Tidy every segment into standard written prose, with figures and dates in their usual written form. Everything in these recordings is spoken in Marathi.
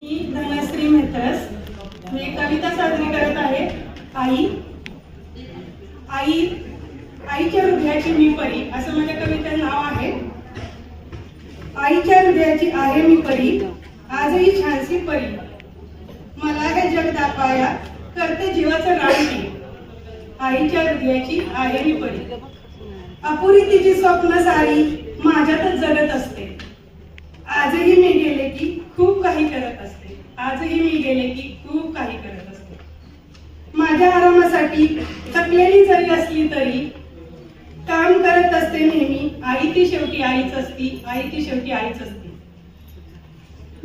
मी धनश्री मेहतरस मी कविता सादरी करत आहे। आई आई आईच्या हृदयाची मी परी असं माझ्या कवितेचं नाव आहे। आईच्या हृदयाची आहे मी परी, आजही छानसी परी, मला हे जग दाखवाया करते जीवाचं राणी। आईच्या हृदयाची आहे मी परी, अपुरी तिची स्वप्न सारी माझ्यातच जगत असते। आजही मी गेले की खूप काही करत असते, आजही मी गेले की खूप काही करत असते। माझ्या आरामासाठी थकलेली जरी असली तरी काम करत असते नेहमी। आई ती शेवटी आईच असती, आई ती शेवटी आईच असती।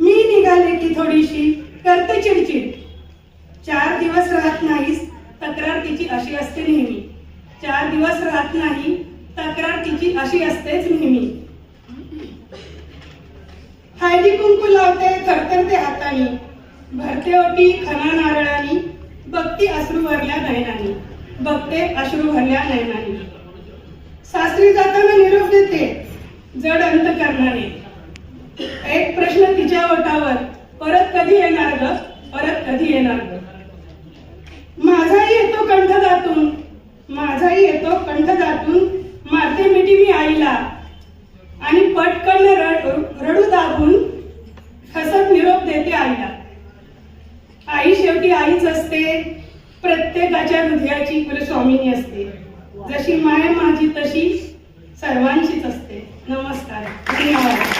मी निघाले की थोडीशी करते चिडचिड, 4 दिवस राहत नाहीस तक्रार तिची अशी असते नेहमी। 4 दिवस राहत नाही तक्रार तिची अशी असतेच नेहमी। हळदी कुंकू लावते थरथरते हातानी, भरते ओटी खना नारळानी, बघती अश्रू भरल्या नयनानी, बघते अश्रू भरल्या नयनानी। सासरी जाताना निरोप देते जड अंतकरणाने, एक प्रश्न तिच्या ओठावर, परत कधी येणार ग, परत कधी येणार ग। माझाही येतो कंठ दाटून, माझाही येतो कंठ दाटून, मारते मिठी मी आईला आणि पटकन रडू दाबून हसत निरोप देते आईला। आई शेवटी आईच असते, प्रत्येकाच्या हृदयाची कुलस्वामिनी असते। जशी माय माझी तशी सर्वांचीच असते। नमस्कार, धन्यवाद।